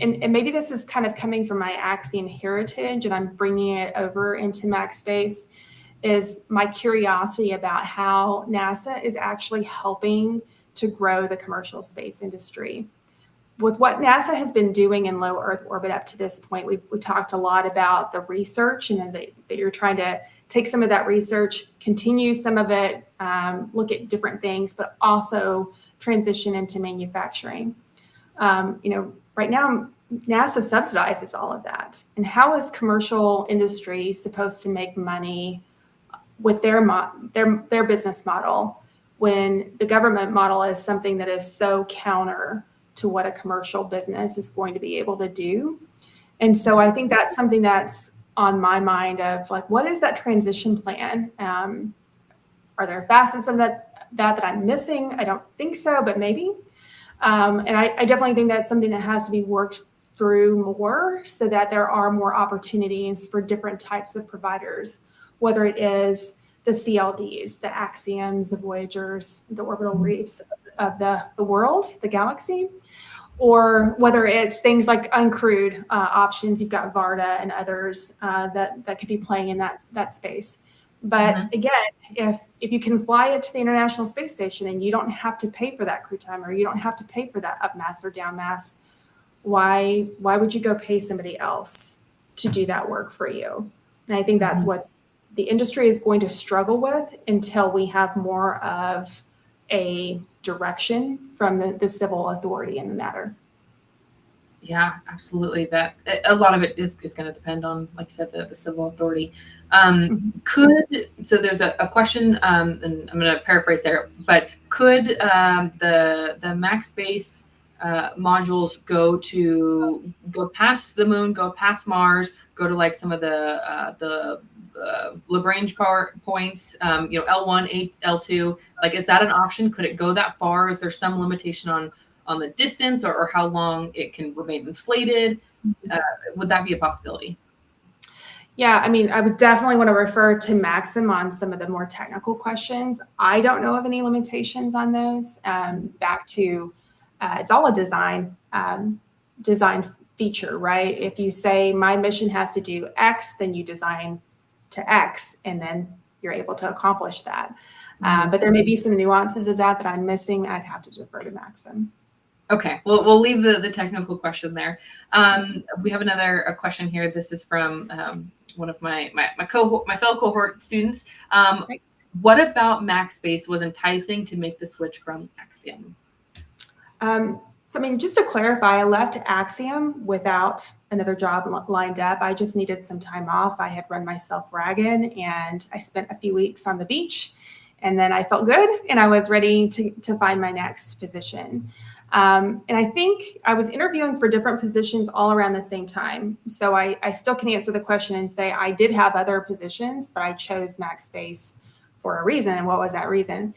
and maybe this is kind of coming from my Axiom heritage and I'm bringing it over into MaxSpace, is my curiosity about how NASA is actually helping to grow the commercial space industry. With what NASA has been doing in low Earth orbit up to this point, we talked a lot about the research and that you're trying to take some of that research, continue some of it, look at different things, but also transition into manufacturing. Right now, NASA subsidizes all of that. And how is commercial industry supposed to make money with their business model when the government model is something that is so counter to what a commercial business is going to be able to do? And so I think that's something that's on my mind of like, what is that transition plan? Are there facets of that I'm missing? I don't think so, but maybe. And I definitely think that's something that has to be worked through more so that there are more opportunities for different types of providers, whether it is the CLDs, the Axioms, the Voyagers, the orbital reefs of the world, the galaxy, or whether it's things like uncrewed options. You've got Varda and others that could be playing in that space. But again, if you can fly it to the International Space Station and you don't have to pay for that crew time or you don't have to pay for that up mass or down mass, why would you go pay somebody else to do that work for you? And I think that's what the industry is going to struggle with until we have more of a direction from the civil authority in the matter. Yeah, absolutely. That a lot of it is going to depend on, like you said, the civil authority. So there's a question, and I'm going to paraphrase there, but could the MaxSpace modules go past the moon, go past Mars, go to like some of the Lagrange points, L1, L2, like, is that an option? Could it go that far? Is there some limitation on the distance or how long it can remain inflated? Would that be a possibility? Yeah, I mean, I would definitely want to refer to Maxim on some of the more technical questions. I don't know of any limitations on those. Back to, it's all a design feature, right? If you say my mission has to do X, then you design to X, and then you're able to accomplish that. But there may be some nuances of that I'm missing. I'd have to defer to Maxim. Okay, well, we'll leave the technical question there. We have another question here. This is from one of my fellow cohort students. Right. What about MaxSpace was enticing to make the switch from Axiom? So, I mean, just to clarify, I left Axiom without another job lined up. I just needed some time off. I had run myself ragged and I spent a few weeks on the beach, and then I felt good and I was ready to find my next position. And I think I was interviewing for different positions all around the same time. So I still can answer the question and say I did have other positions, but I chose MaxSpace for a reason. And what was that reason?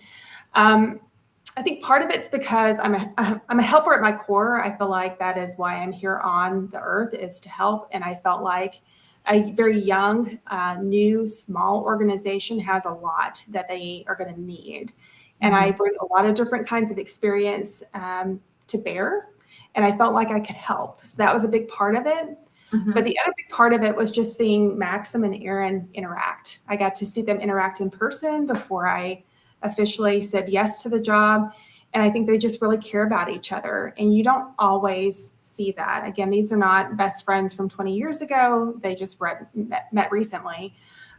I think part of it's because I'm a helper at my core. I feel like that is why I'm here on the earth, is to help. And I felt like a very young, new, small organization has a lot that they are going to need. And I bring a lot of different kinds of experience to bear. And I felt like I could help. So that was a big part of it. But the other big part of it was just seeing Maxim and Aaron interact. I got to see them interact in person before I officially said yes to the job. And I think they just really care about each other. And you don't always see that. Again, these are not best friends from 20 years ago. They just met recently.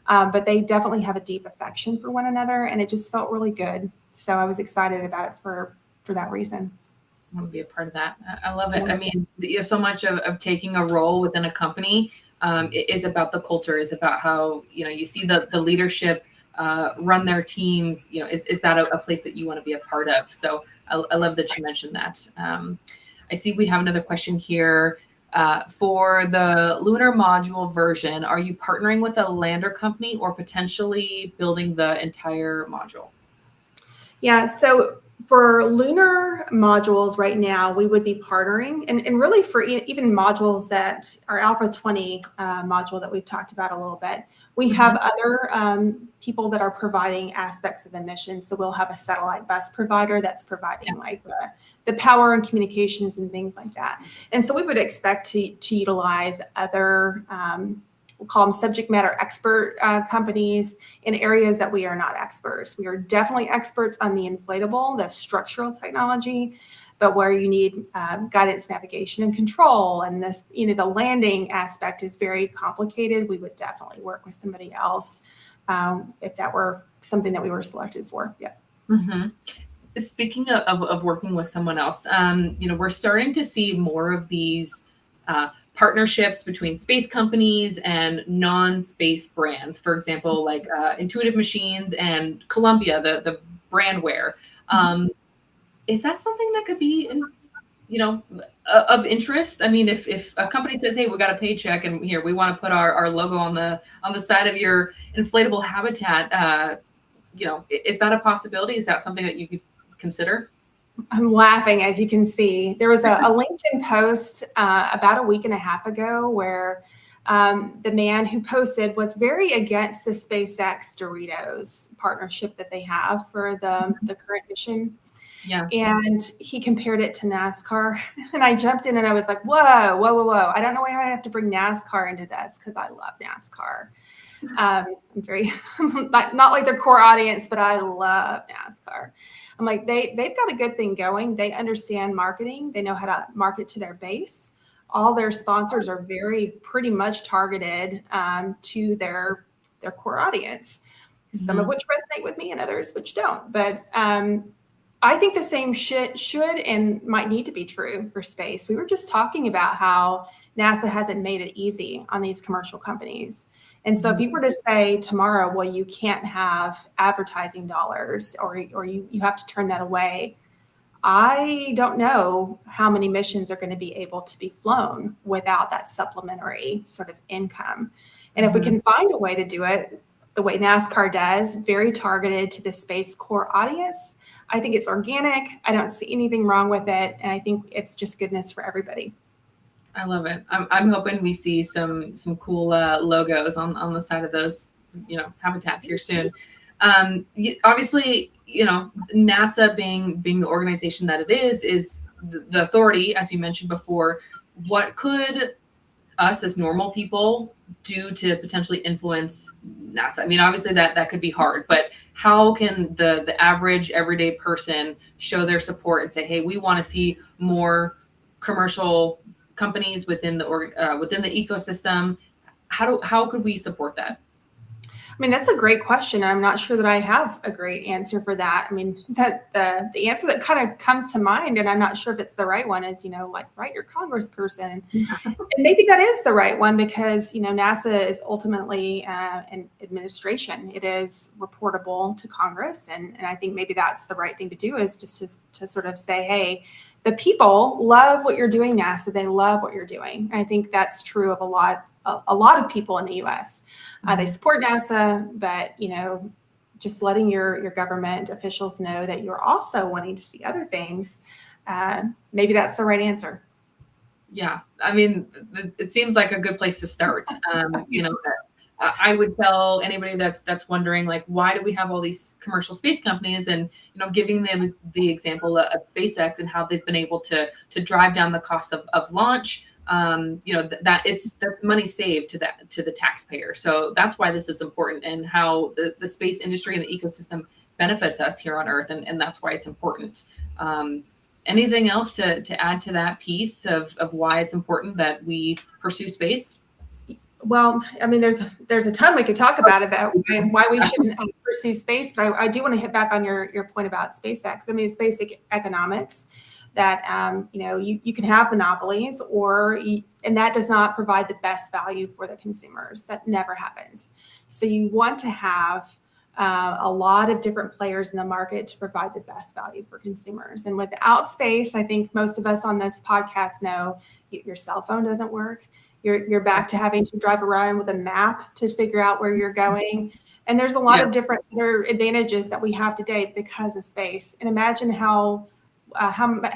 But they definitely have a deep affection for one another. And it just felt really good. So I was excited about it for that reason. I want to be a part of that. I love it. I mean, so much of taking a role within a company is about the culture, is about how, you see the leadership run their teams. Is that a place that you want to be a part of? So I love that you mentioned that. I see we have another question here. For the lunar module version, are you partnering with a lander company or potentially building the entire module? Yeah, so for lunar modules right now, we would be partnering, and really for even modules that are Alpha 20 module that we've talked about a little bit, we have other people that are providing aspects of the mission. So we'll have a satellite bus provider that's providing like the power and communications and things like that. And so we would expect to utilize other we'll call them subject matter expert companies in areas that we are not experts. We are definitely experts on the inflatable, the structural technology, but where you need guidance, navigation, and control, and this, the landing aspect is very complicated. We would definitely work with somebody else if that were something that we were selected for. Yeah. Mm-hmm. Speaking of working with someone else, we're starting to see more of these partnerships between space companies and non-space brands. For example, like Intuitive Machines and Columbia, the brandware. Is that something that could be, of interest? I mean, if a company says, "Hey, we got a paycheck, and here we want to put our logo on the side of your inflatable habitat," is that a possibility? Is that something that you could consider? I'm laughing, as you can see. There was a LinkedIn post about a week and a half ago where the man who posted was very against the SpaceX Doritos partnership that they have for the current mission. Yeah. And he compared it to NASCAR. And I jumped in and I was like, whoa, whoa, whoa, whoa. I don't know why I have to bring NASCAR into this because I love NASCAR. I'm very, not like their core audience, but I love NASCAR. I'm like, they've got a good thing going. They understand marketing. They know how to market to their base. All their sponsors are pretty much targeted to their core audience, some of which resonate with me and others which don't. But I think the same shit should and might need to be true for space. We were just talking about how NASA hasn't made it easy on these commercial companies. And so if you were to say tomorrow, well, you can't have advertising dollars or you have to turn that away, I don't know how many missions are going to be able to be flown without that supplementary sort of income. And if we can find a way to do it the way NASCAR does, very targeted to the Space Corps audience, I think it's organic. I don't see anything wrong with it. And I think it's just goodness for everybody. I love it. I'm hoping we see some cool logos on the side of those, habitats here soon. Obviously, NASA being the organization that it is the authority, as you mentioned before. What could us as normal people do to potentially influence NASA? I mean, obviously that could be hard, but how can the average everyday person show their support and say, hey, we want to see more commercial companies within the ecosystem? How could we support that? I mean, that's a great question. I'm not sure that I have a great answer for that. I mean, that the answer that kind of comes to mind, and I'm not sure if it's the right one, is, like, write your congressperson. And maybe that is the right one because, NASA is ultimately an administration. It is reportable to Congress. And I think maybe that's the right thing to do, is just to sort of say, hey, the people love what you're doing, NASA. They love what you're doing. And I think that's true of a lot of people in the U.S. They support NASA, but, just letting your government officials know that you're also wanting to see other things, maybe that's the right answer. Yeah. I mean, it seems like a good place to start. I would tell anybody that's wondering, like, why do we have all these commercial space companies, and, giving them the example of SpaceX and how they've been able to drive down the cost of launch. That's money saved to the taxpayer. So that's why this is important, and how the space industry and the ecosystem benefits us here on Earth. And that's why it's important. Anything else to add to that piece of why it's important that we pursue space? Well, I mean, there's a ton we could talk about why we shouldn't pursue space, but I do want to hit back on your point about SpaceX. I mean, it's basic economics. that, you can have monopolies and that does not provide the best value for the consumers. That never happens. So you want to have a lot of different players in the market to provide the best value for consumers. And without space, I think most of us on this podcast know your cell phone doesn't work. You're back to having to drive around with a map to figure out where you're going. And there's a lot of different other advantages that we have today because of space. And imagine how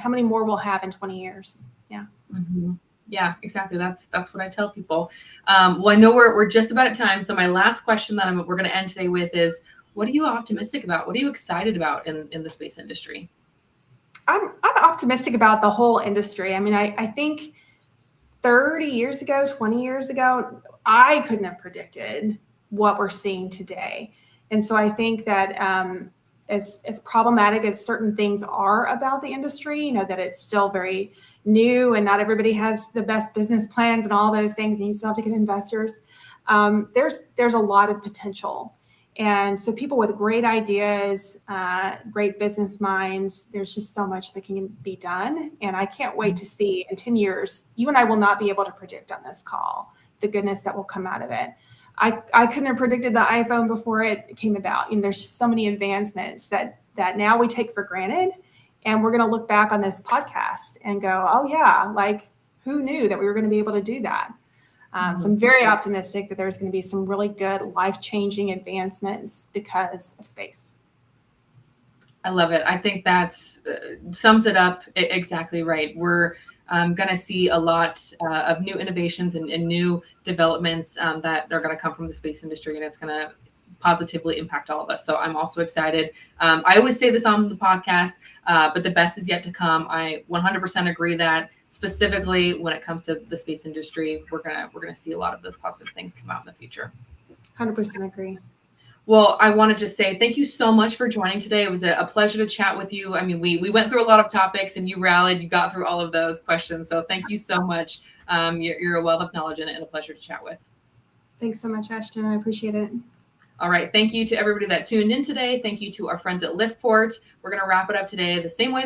many more we'll have in 20 years. Yeah. Mm-hmm. Yeah, exactly. That's what I tell people. Well, I know we're just about at time. So my last question that we're going to end today with is, what are you optimistic about? What are you excited about in the space industry? I'm optimistic about the whole industry. I mean, I think 30 years ago, 20 years ago, I couldn't have predicted what we're seeing today. And so I think that as problematic as certain things are about the industry, that it's still very new and not everybody has the best business plans and all those things, and you still have to get investors. There's a lot of potential. And so people with great ideas, great business minds, there's just so much that can be done. And I can't wait to see in 10 years, you and I will not be able to predict on this call the goodness that will come out of it. I couldn't have predicted the iPhone before it came about. And there's just so many advancements that now we take for granted. And we're going to look back on this podcast and go, oh yeah, like who knew that we were going to be able to do that? So I'm very optimistic that there's going to be some really good life-changing advancements because of space. I love it. I think that's sums it up exactly right. We're going to see a lot of new innovations and new developments that are going to come from the space industry, and it's going to positively impact all of us. So I'm also excited. I always say this on the podcast, but the best is yet to come. I 100% agree that specifically when it comes to the space industry, we're gonna see a lot of those positive things come out in the future. 100% agree. Well, I want to just say thank you so much for joining today. It was a pleasure to chat with you. I mean, we went through a lot of topics and you rallied, you got through all of those questions. So thank you so much. You're a wealth of knowledge and a pleasure to chat with. Thanks so much, Ashton. I appreciate it. All right. Thank you to everybody that tuned in today. Thank you to our friends at Liftport. We're going to wrap it up today the same way